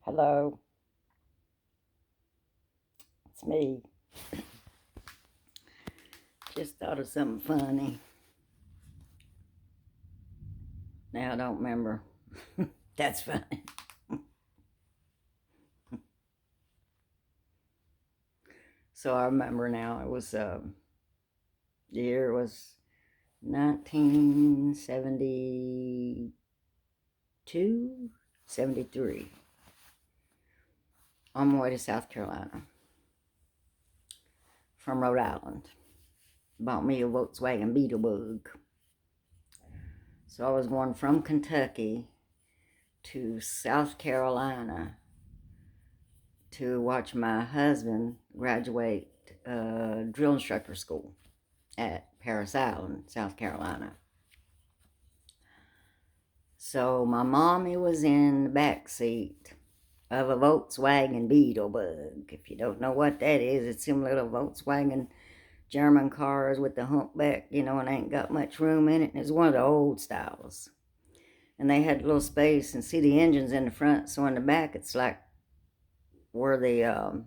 Hello, it's me. Just thought of something funny. Now I don't remember. That's funny. So I remember now. The year was 1972, 73. On my way to South Carolina from Rhode Island. Bought me a Volkswagen Beetle Bug. So I was going from Kentucky to South Carolina to watch my husband graduate drill instructor school at Paris Island, South Carolina. So my mommy was in the back seat of a Volkswagen Beetle Bug. If you don't know what that is, it's them little Volkswagen German cars with the humpback, and ain't got much room in it. And it's one of the old styles. And they had a little space and see the engines in the front. So in the back, it's like where the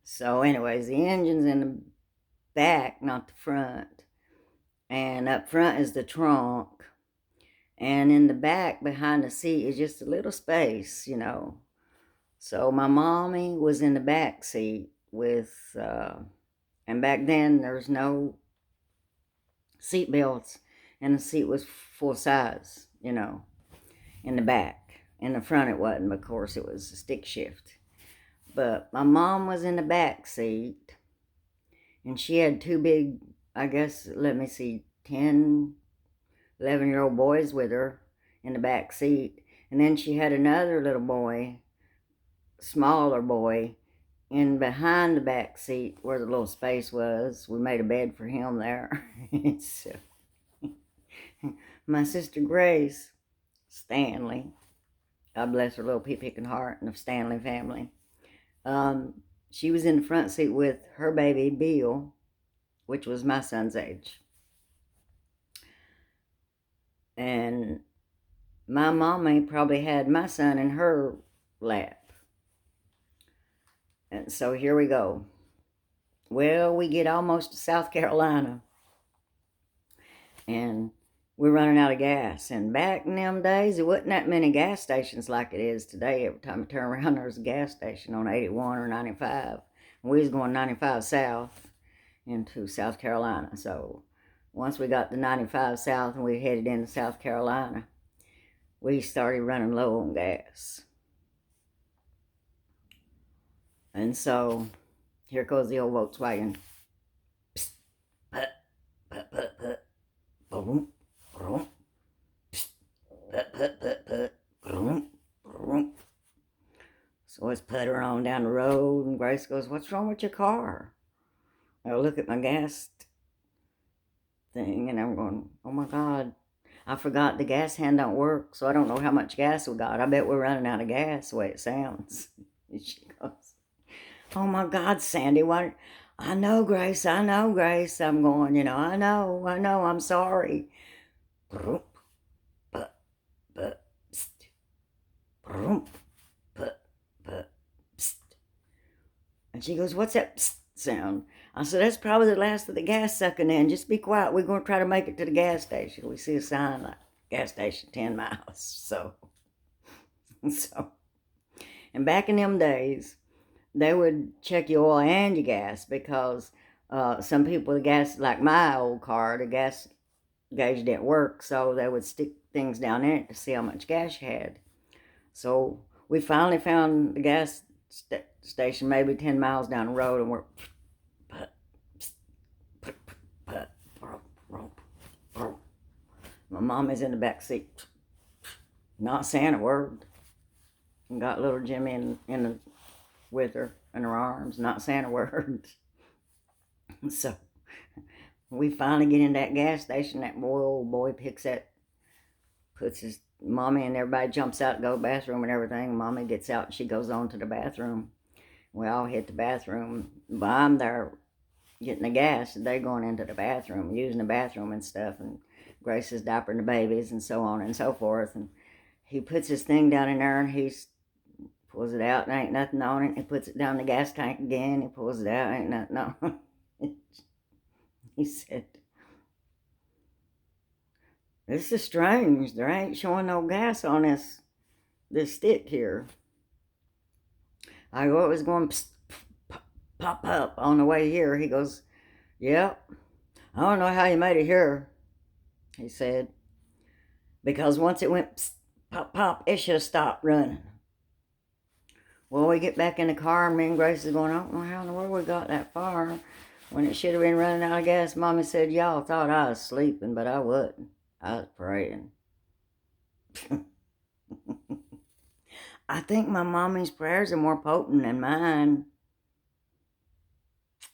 so anyways, the engine's in the back, not the front. And up front is the trunk. And in the back, behind the seat, is just a little space. So my mommy was in the back seat and back then there's no seat belts, and the seat was full size, in the back. In the front it wasn't, of course, it was a stick shift. But my mom was in the back seat, and she had two big, I guess, 10, 11-year-old boys with her in the back seat. And then she had another little boy, smaller boy, in behind the back seat where the little space was. We made a bed for him there. So, my sister Grace Stanley, God bless her little pea-picking heart and the Stanley family, she was in the front seat with her baby Bill, which was my son's age. And my mommy probably had my son in her lap. And so here we go. Well, we get almost to South Carolina, and we're running out of gas. And back in them days, there wasn't that many gas stations like it is today. Every time you turn around, there's a gas station on 81 or 95. We was going 95 south into South Carolina. So once we got to 95 south and we headed into South Carolina, we started running low on gas. And so here goes the old Volkswagen. Psst, put, put, boom, boom. Psst, put, boom, boom. So it's puttering on down the road, and Grace goes, "What's wrong with your car?" I look at my gas thing, and I'm going, "Oh my God, I forgot the gas hand don't work, so I don't know how much gas we got. I bet we're running out of gas the way it sounds." And she goes, "Oh my God, Sandy, what?" "I know, Grace, I know, Grace." I'm going, "I know, I'm sorry." And she goes, "What's that psst sound?" I said, "That's probably the last of the gas sucking in. Just be quiet. We're going to try to make it to the gas station." We see a sign like gas station 10 miles. So, and back in them days, they would check your oil and your gas because some people, the gas, like my old car, the gas gauge didn't work. So they would stick things down in it to see how much gas you had. So we finally found the gas station maybe 10 miles down the road, and we're my mom is in the back seat, not saying a word, and got little Jimmy with her in her arms, not saying a word. So we finally get in that gas station. That old boy puts his mommy, and everybody jumps out to go to the bathroom and everything. Mommy gets out and she goes on to the bathroom. We all hit the bathroom. But I'm there getting the gas, and they're going into the bathroom, using the bathroom and stuff. And Grace is diapering the babies and so on and so forth. And he puts his thing down in there and he pulls it out and ain't nothing on it. He puts it down the gas tank again. He pulls it out, ain't nothing on it. He said, "This is strange. There ain't showing no gas on this stick here." I go, "It was going psst, pop up on the way here." He goes, "Yep. I don't know how you made it here," he said, "because once it went psst, pop, pop, it should have stopped running." Well, we get back in the car, and me and Grace is going, "I don't know how in the world we got that far when it should have been running out of gas." Mommy said, "Y'all thought I was sleeping, but I wasn't. I was praying." I think my mommy's prayers are more potent than mine.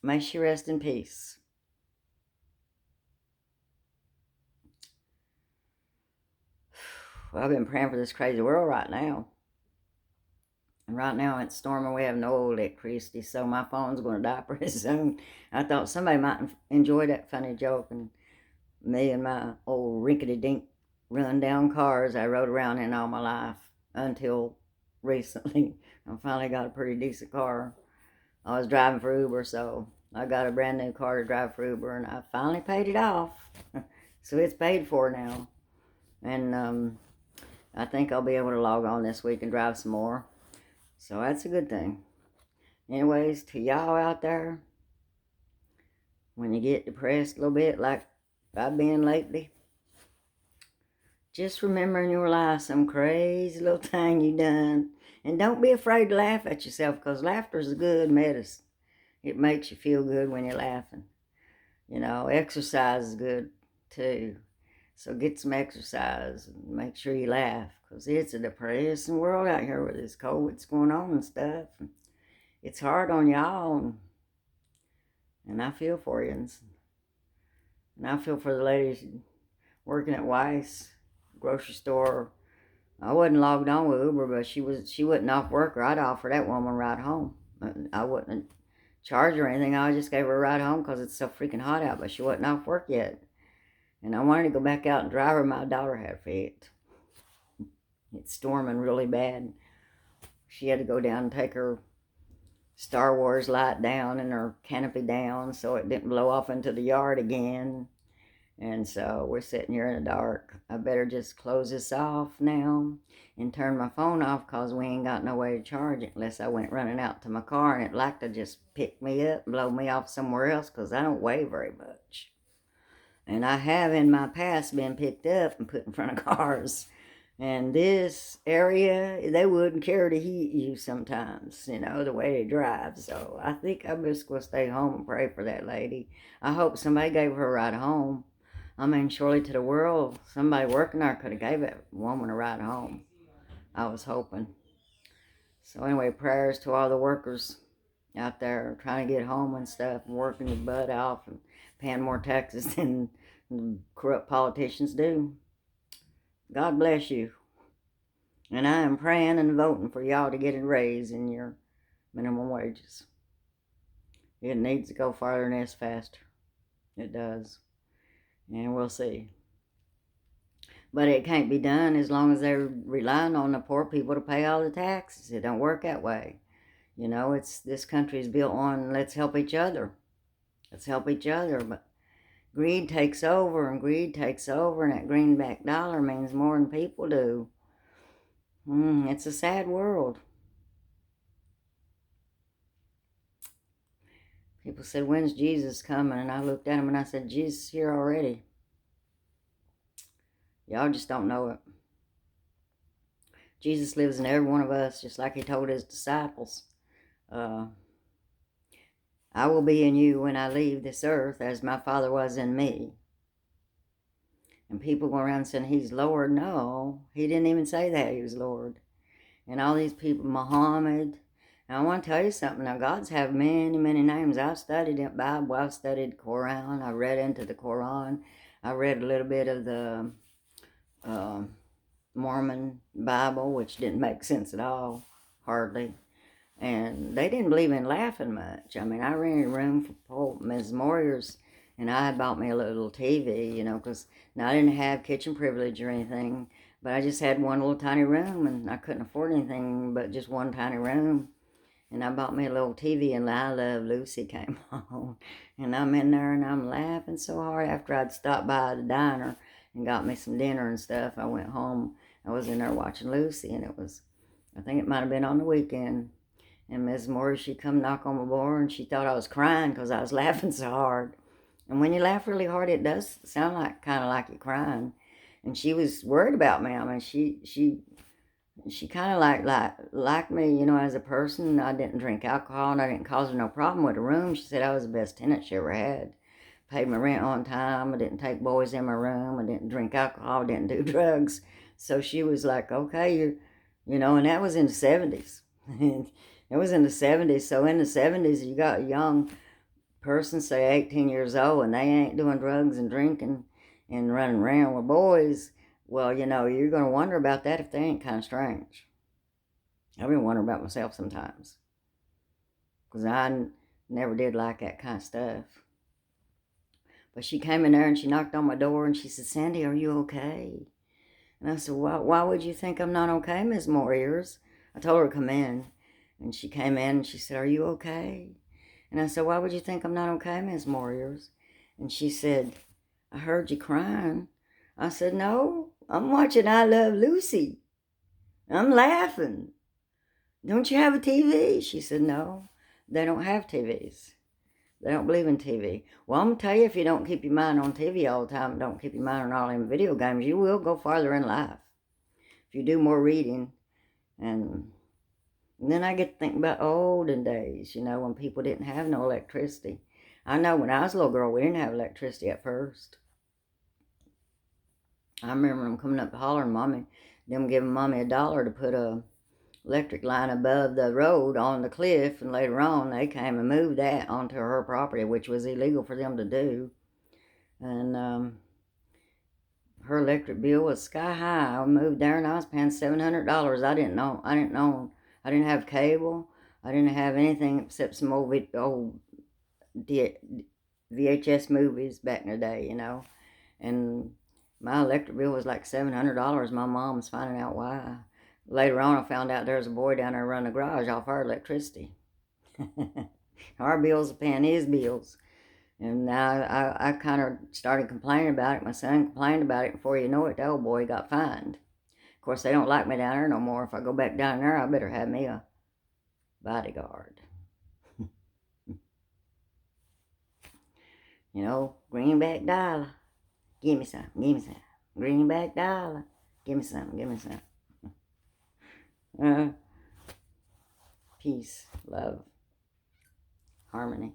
May she rest in peace. Well, I've been praying for this crazy world right now. And right now it's storming. We have no electricity, so my phone's going to die pretty soon. I thought somebody might enjoy that funny joke. And me and my old rinkety-dink run-down cars I rode around in all my life until recently. I finally got a pretty decent car. I was driving for Uber, so I got a brand new car to drive for Uber, and I finally paid it off. So it's paid for now. And I think I'll be able to log on this week and drive some more. So that's a good thing. Anyways, to y'all out there, when you get depressed a little bit, like I've been lately, just remember in your life some crazy little thing you done. And don't be afraid to laugh at yourself, because laughter is a good medicine. It makes you feel good when you're laughing. You know, exercise is good too. So get some exercise and make sure you laugh, because it's a depressing world out here with this COVID's going on and stuff. It's hard on y'all, and I feel for you. And I feel for the ladies working at Weiss grocery store. I wasn't logged on with Uber, but she wasn't off work, or I'd offer that woman a ride home. I wouldn't charge her anything. I just gave her a ride home because it's so freaking hot out, but she wasn't off work yet. And I wanted to go back out and drive her. My daughter had fit. It's storming really bad. She had to go down and take her Star Wars light down and her canopy down so it didn't blow off into the yard again. And so we're sitting here in the dark. I better just close this off now and turn my phone off, because we ain't got no way to charge it unless I went running out to my car and it'd like to just pick me up and blow me off somewhere else, because I don't weigh very much. And I have in my past been picked up and put in front of cars. And this area, they wouldn't care to hit you sometimes, you know, the way they drive. So I think I'm just going to stay home and pray for that lady. I hope somebody gave her a ride home. I mean, surely to the world, somebody working there could have gave that woman a ride home. I was hoping. So anyway, prayers to all the workers out there trying to get home and stuff, and working your butt off and paying more taxes than corrupt politicians do. God bless you. And I am praying and voting for y'all to get a raise in your minimum wages. It needs to go farther than this faster. It does. And we'll see. But it can't be done as long as they're relying on the poor people to pay all the taxes. It don't work that way. You know, this country is built on let's help each other. Let's help each other. But greed takes over, and that greenback dollar means more than people do. It's a sad world. People said, "When's Jesus coming?" And I looked at him and I said, "Jesus is here already. Y'all just don't know it." Jesus lives in every one of us, just like he told his disciples. I will be in you when I leave this earth, as my Father was in me. And people go around saying he's Lord. No, he didn't even say that he was Lord. And all these people, Muhammad. And I want to tell you something. Now, God's have many, many names. I've studied the Bible. I've studied the Quran. I read into the Quran. I read a little bit of the Mormon Bible, which didn't make sense at all, hardly. And they didn't believe in laughing much. I mean, I rented a room for Ms. Moyers, And I had bought me a little TV, you know, because now I didn't have kitchen privilege or anything, but I just had one little tiny room, and I couldn't afford anything but just one tiny room. And I bought me a little TV, and I Love Lucy came on. And I'm in there, and I'm laughing so hard after I'd stopped by the diner and got me some dinner and stuff. I went home. I was in there watching Lucy, and it was, I think it might have been on the weekend. And Miss Morris, she come knock on my door, and she thought I was crying because I was laughing so hard. And when you laugh really hard, it does sound like kind of like you're crying. And she was worried about me. I mean, she kind of liked me, you know, as a person. I didn't drink alcohol, and I didn't cause her no problem with the room. She said I was the best tenant she ever had. Paid my rent on time. I didn't take boys in my room. I didn't drink alcohol. I didn't do drugs. So she was like, okay, you know, and that was in the 70s. It was in the 70s. So in the 70s, you got a young person, say 18 years old, and they ain't doing drugs and drinking and running around with boys. Well, you know, you're going to wonder about that if they ain't kind of strange. I've been wondering about myself sometimes, because I never did like that kind of stuff. But she came in there and she knocked on my door and she said, Sandy, are you okay? And I said, why would you think I'm not okay, Miss Moreers? I told her to come in. And she came in and she said, are you okay? And I said, why would you think I'm not okay, Miss Moreers? And she said, I heard you crying. I said, no, I'm watching I Love Lucy. I'm laughing. Don't you have a TV? She said, no, they don't have TVs. They don't believe in TV. Well, I'm going to tell you, if you don't keep your mind on TV all the time and don't keep your mind on all them video games, you will go farther in life. If you do more reading. And then I get to think about olden days, you know, when people didn't have no electricity. I know when I was a little girl, we didn't have electricity at first. I remember them coming up hollering, Mommy, them giving Mommy $1 to put a electric line above the road on the cliff, and later on they came and moved that onto her property, which was illegal for them to do. And her electric bill was sky high. I moved there and I was paying $700. I didn't know. I didn't have cable. I didn't have anything except some old VHS movies back in the day, you know. And my electric bill was like $700. My mom's finding out why. Later on, I found out there's a boy down there running the garage off our electricity. Our bills are paying his bills. And now I kind of started complaining about it. My son complained about it. Before you know it, the old boy got fined. Of course, they don't like me down there no more. If I go back down there, I better have me a bodyguard. You know, greenback dollar. Give me some, give me some. Greenback dollar. Give me some, give me some. Peace, love, harmony.